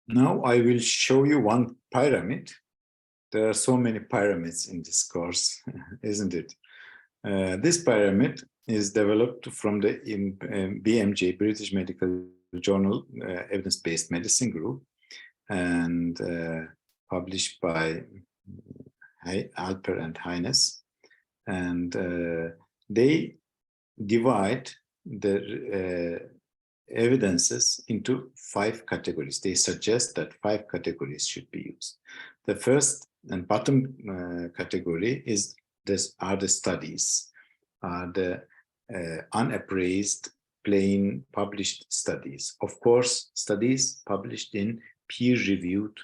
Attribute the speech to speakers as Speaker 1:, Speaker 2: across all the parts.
Speaker 1: Now I will show you one pyramid. There are so many pyramids in this course, isn't it? This pyramid is developed from the BMJ, British Medical Journal, Evidence-Based Medicine Group, and published by Alper and Heines. And they divide the evidences into 5 categories. They suggest that 5 categories should be used. The first and bottom category are the studies, the unappraised, plain published studies. Of course, studies published in peer-reviewed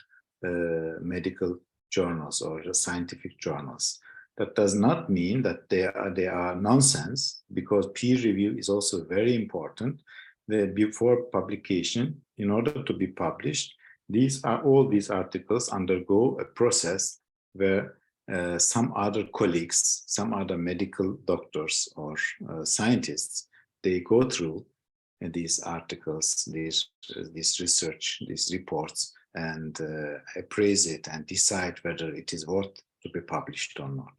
Speaker 1: medical journals or scientific journals. That does not mean that they are nonsense, because peer review is also very important. Before publication, in order to be published, all these articles undergo a process where some other colleagues, some other medical doctors or scientists, they go through these articles, this research, these reports, and appraise it and decide whether it is worth to be published or not.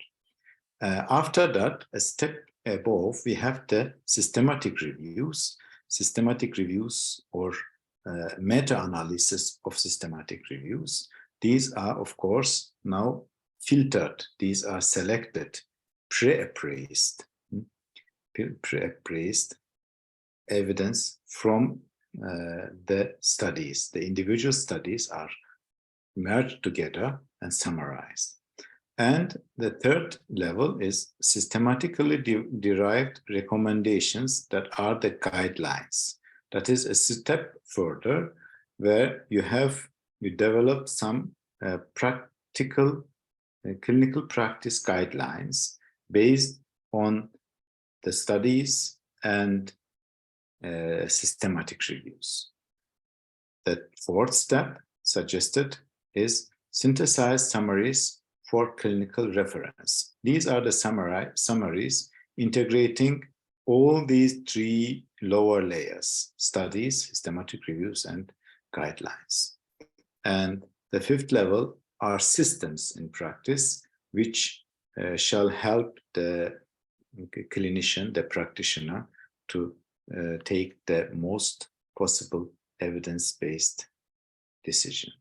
Speaker 1: After that, a step above, we have the systematic reviews or meta-analysis of systematic reviews. These are, of course, now filtered. These are selected, pre-appraised evidence from the studies. The individual studies are merged together and summarized. And the third level is systematically derived recommendations that are the guidelines. That is a step further, where you develop some practical clinical practice guidelines based on the studies and systematic reviews. The fourth step suggested is synthesized summaries for clinical reference. These are the summaries integrating all these 3 lower layers: studies, systematic reviews, and guidelines. And the 5th level are systems in practice, which shall help the clinician, the practitioner, to take the most possible evidence-based decision.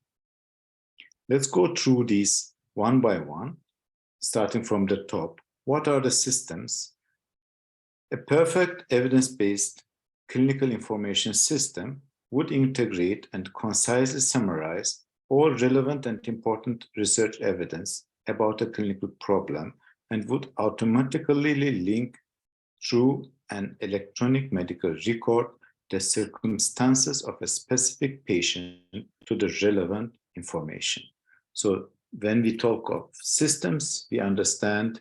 Speaker 1: Let's go through these one by one, starting from the top. What are the systems? A perfect evidence-based clinical information system would integrate and concisely summarize all relevant and important research evidence about a clinical problem, and would automatically link through an electronic medical record the circumstances of a specific patient to the relevant information. So when we talk of systems, we understand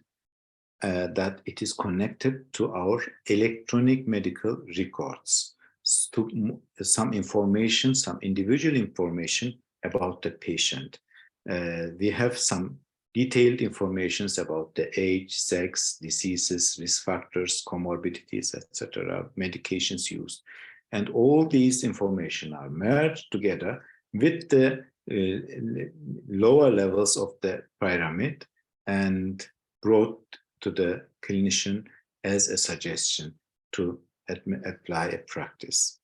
Speaker 1: that it is connected to our electronic medical records, to some information, some individual information about the patient. We have some detailed information about the age, sex, diseases, risk factors, comorbidities, etc., medications used. And all these information are merged together with the lower levels of the pyramid and brought to the clinician as a suggestion to apply a practice.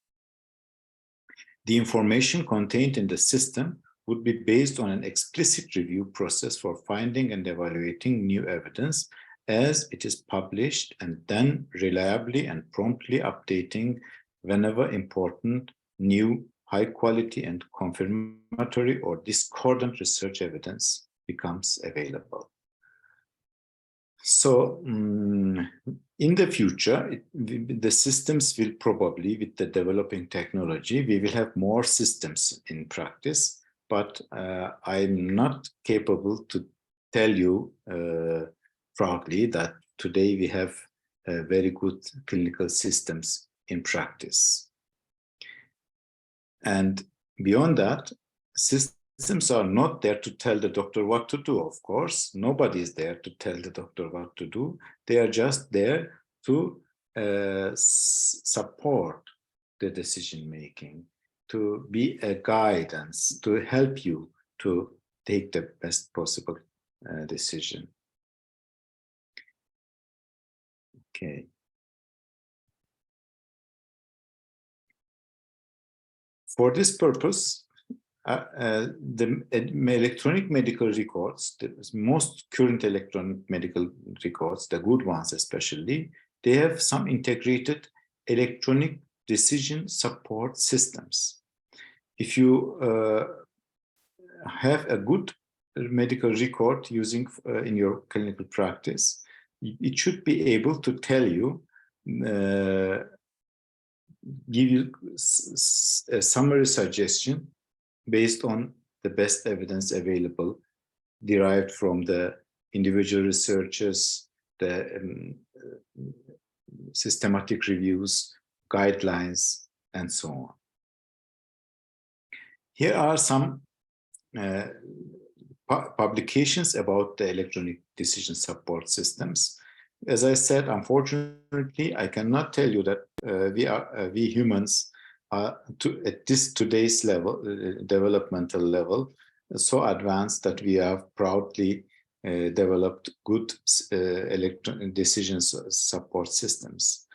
Speaker 1: The information contained in the system would be based on an explicit review process for finding and evaluating new evidence as it is published, and then reliably and promptly updating whenever important new high quality and confirmatory or discordant research evidence becomes available. So in the future, the systems will probably, with the developing technology, we will have more systems in practice, but I'm not capable to tell you proudly that today we have very good clinical systems in practice. And beyond that, systems are not there to tell the doctor what to do, of course. Nobody is there to tell the doctor what to do. They are just there to support the decision-making. to be a guidance to help you to take the best possible decision. Okay. For this purpose, the electronic medical records, the most current electronic medical records, the good ones especially, they have some integrated electronic decision support systems. If you have a good medical record using in your clinical practice, it should be able to tell you, give you a summary suggestion based on the best evidence available, derived from the individual researches, the systematic reviews, guidelines, and so on. Here are some publications about the electronic decision support systems. As I said, unfortunately, I cannot tell you that we humans are at this today's level, developmental level, so advanced that we have proudly developed good electronic decision support systems.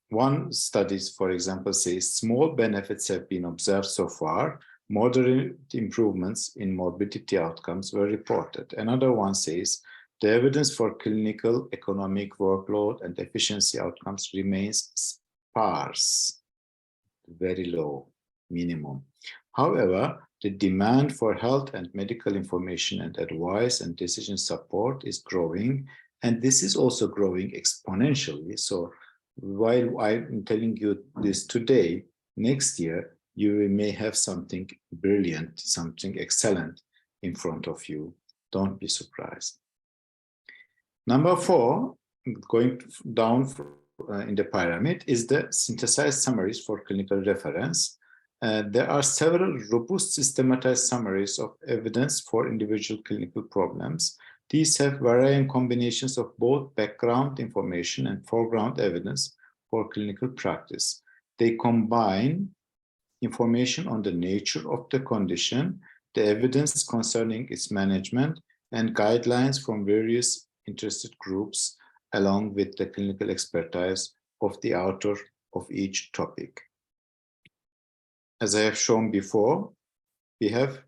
Speaker 1: One study, for example, says small benefits have been observed so far. Moderate improvements in morbidity outcomes were reported. Another one says the evidence for clinical, economic, workload, and efficiency outcomes remains sparse, very low, minimum. However, the demand for health and medical information and advice and decision support is growing, and this is also growing exponentially. So while I'm telling you this today, next year, you may have something brilliant, something excellent in front of you. Don't be surprised. Number 4, going down in the pyramid, is the synthesized summaries for clinical reference. There are several robust systematized summaries of evidence for individual clinical problems. These have varying combinations of both background information and foreground evidence for clinical practice. They combine information on the nature of the condition, the evidence concerning its management, and guidelines from various interested groups, along with the clinical expertise of the author of each topic. As I have shown before, we have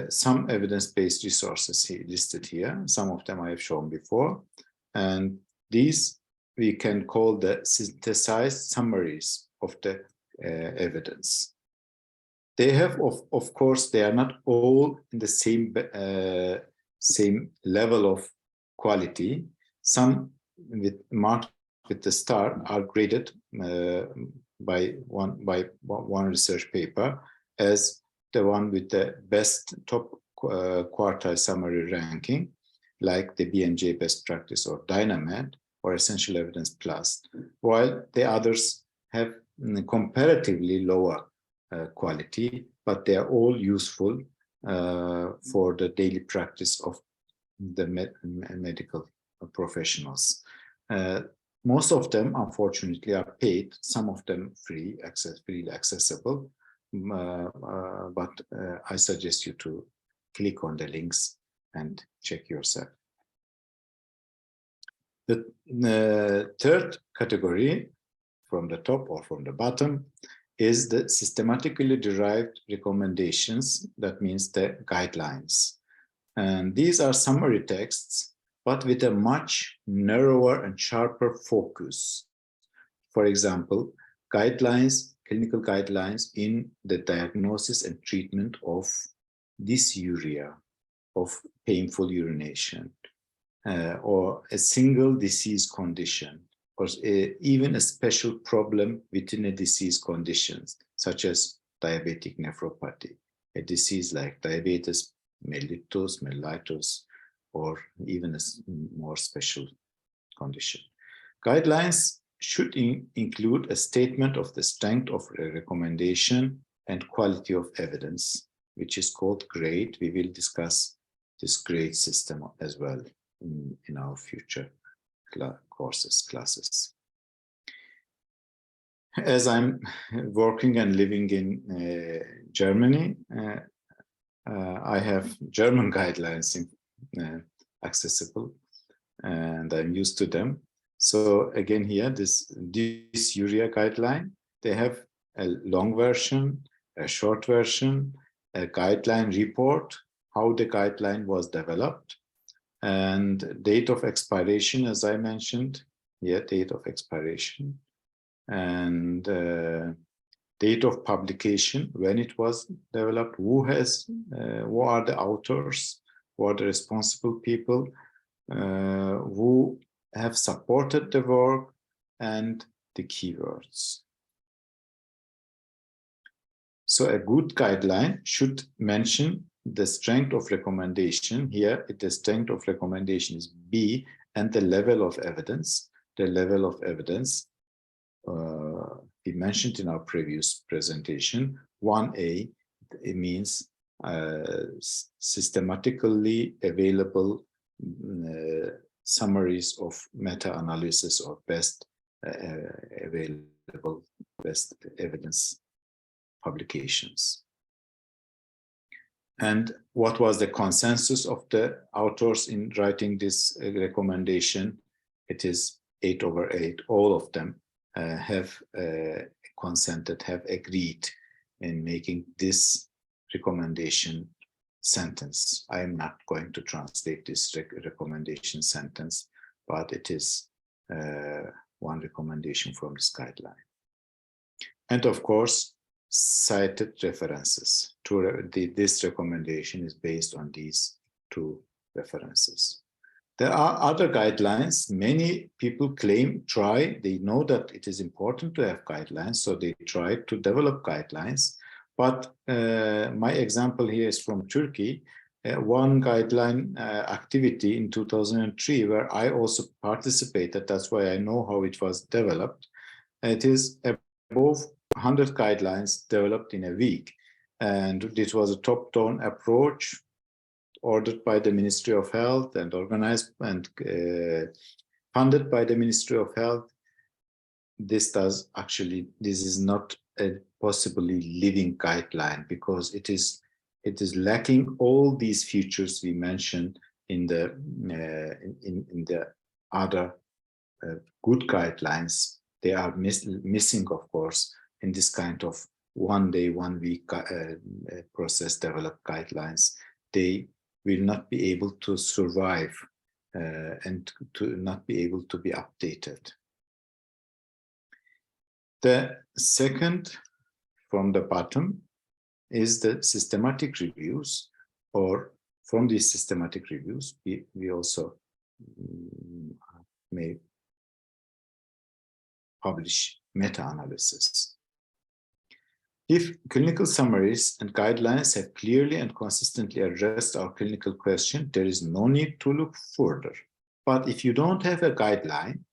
Speaker 1: some evidence-based resources here, listed here. Some of them I have shown before, and these we can call the synthesized summaries of the evidence. They have, of course, they are not all in the same level of quality. Some marked with the star are graded by one research paper as the one with the best top quartile summary ranking, like the BMJ Best Practice or Dynamed or Essential Evidence Plus, while the others have comparatively lower quality, but they are all useful for the daily practice of the medical professionals. Most of them, unfortunately, are paid, some of them freely accessible, but I suggest you to click on the links and check yourself. The third category, from the top or from the bottom, is the systematically derived recommendations. That means the guidelines. And these are summary texts, but with a much narrower and sharper focus. For example, guidelines, clinical guidelines in the diagnosis and treatment of dysuria, of painful urination, or a single disease condition, or even a special problem within a disease condition, such as diabetic nephropathy, a disease like diabetes mellitus, or even a more special condition. Guidelines should include a statement of the strength of a recommendation and quality of evidence, which is called GRADE. We will discuss this GRADE system as well in our future classes. As I'm working and living in Germany, I have German guidelines accessible, and I'm used to them. So again here, this urea guideline, they have a long version, a short version, a guideline report, how the guideline was developed, and date of expiration, as I mentioned, date of expiration, and date of publication, when it was developed, who are the authors, who are the responsible people, who have supported the work, and the keywords. So a good guideline should mention the strength of recommendation. Here, the strength of recommendation is B, and the level of evidence. The level of evidence we mentioned in our previous presentation. 1A, it means systematically available summaries of meta-analysis or best available best evidence publications. And what was the consensus of the authors in writing this recommendation? It is 8/8. All of them have consented, have agreed in making this recommendation sentence. I am not going to translate this recommendation sentence, but it is one recommendation from this guideline. And of course, cited references. This recommendation is based on these two references. There are other guidelines. Many people they know that it is important to have guidelines, so they try to develop guidelines. But my example here is from Turkey. One guideline activity in 2003, where I also participated, that's why I know how it was developed. It is above 100 guidelines developed in a week. And this was a top-down approach ordered by the Ministry of Health and organized and funded by the Ministry of Health. This is not a possibly living guideline, because it is lacking all these features we mentioned in the other good guidelines. They are missing, of course, in this kind of 1 day, 1 week process developed guidelines. They will not be able to survive and to not be able to be updated. The second from the bottom is the systematic reviews, or from these systematic reviews, we also may publish meta-analysis. If clinical summaries and guidelines have clearly and consistently addressed our clinical question, there is no need to look further. But if you don't have a guideline,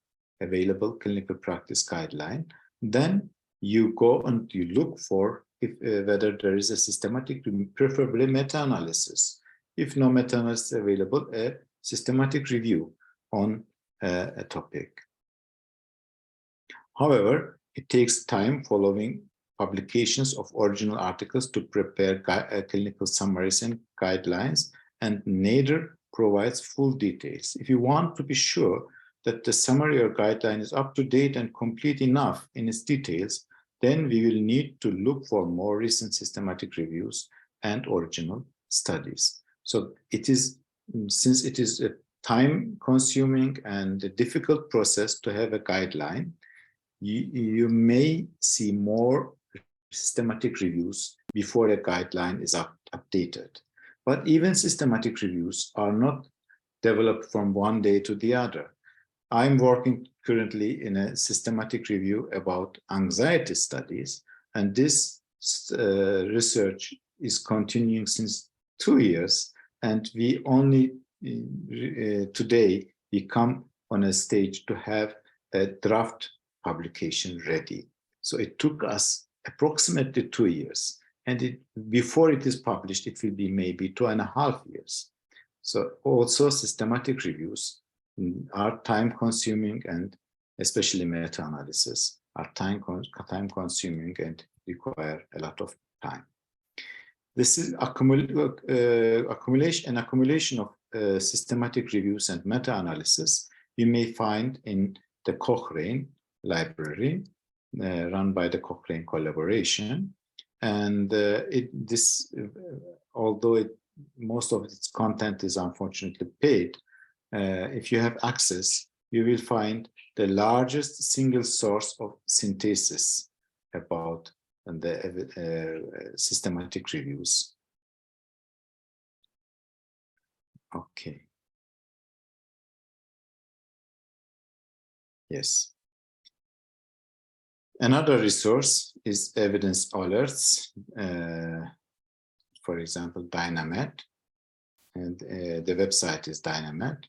Speaker 1: available clinical practice guideline, then you go and you look for whether there is a systematic, preferably meta-analysis. If no meta-analysis available, a systematic review on a topic. However, it takes time following publications of original articles to prepare clinical summaries and guidelines, and neither provides full details. If you want to be sure that the summary or guideline is up to date and complete enough in its details, then we will need to look for more recent systematic reviews and original studies. So since it is a time-consuming and a difficult process to have a guideline, you may see more systematic reviews before a guideline is updated. But even systematic reviews are not developed from one day to the other. I'm working currently in a systematic review about anxiety studies, and this research is continuing since 2 years, and we only today we come on a stage to have a draft publication ready. So it took us approximately 2 years, and before it is published, it will be maybe 2.5 years. So also systematic reviews are time-consuming, and especially meta-analysis are time consuming and require a lot of time. This is accumulation of systematic reviews and meta-analysis you may find in the Cochrane library run by the Cochrane collaboration. And although most of its content is unfortunately paid, if you have access, you will find the largest single source of synthesis about the systematic reviews. Okay. Yes. Another resource is evidence alerts, for example, Dynamed, and the website is Dynamed,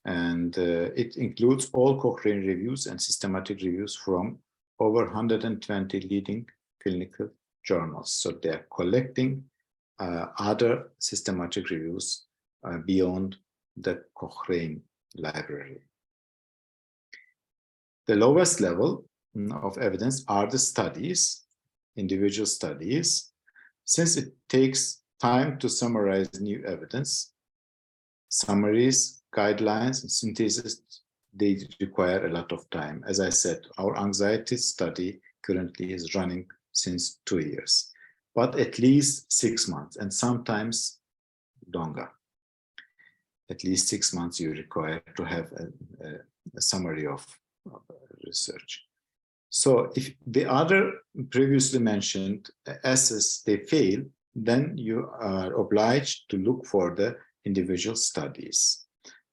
Speaker 1: and it includes all Cochrane reviews and systematic reviews from over 120 leading clinical journals. So they're collecting other systematic reviews beyond the Cochrane library. The lowest level of evidence are the studies, individual studies. Since it takes time to summarize new evidence, summaries, guidelines, and synthesis, they require a lot of time. As I said, our anxiety study currently is running since 2 years, but at least 6 months, and sometimes longer. At least 6 months you require to have a summary of research. So if the other previously mentioned assets, they fail, then you are obliged to look for the individual studies.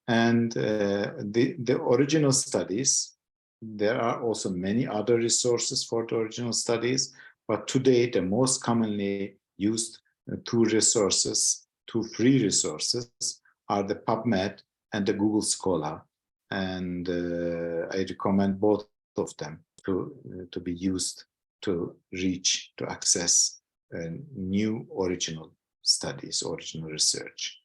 Speaker 1: And the original studies, there are also many other resources for the original studies, but today the most commonly used two free resources are the PubMed and the Google Scholar. And I recommend both of them to be used to access new original studies, original research.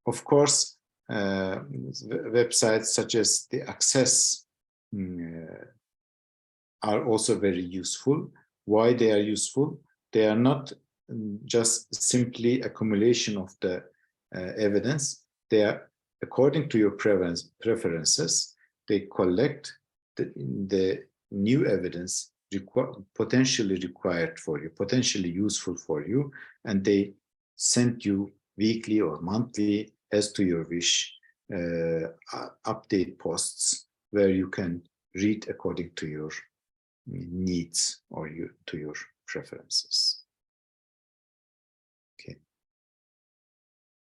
Speaker 1: Of course, websites such as the Access are also very useful. Why they are useful? They are not just simply accumulation of the evidence. They are, according to your preferences, they collect the new evidence potentially required for you, potentially useful for you, and they send you weekly or monthly, as to your wish, update posts where you can read according to your needs or to your preferences. Okay.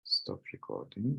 Speaker 1: Stop recording.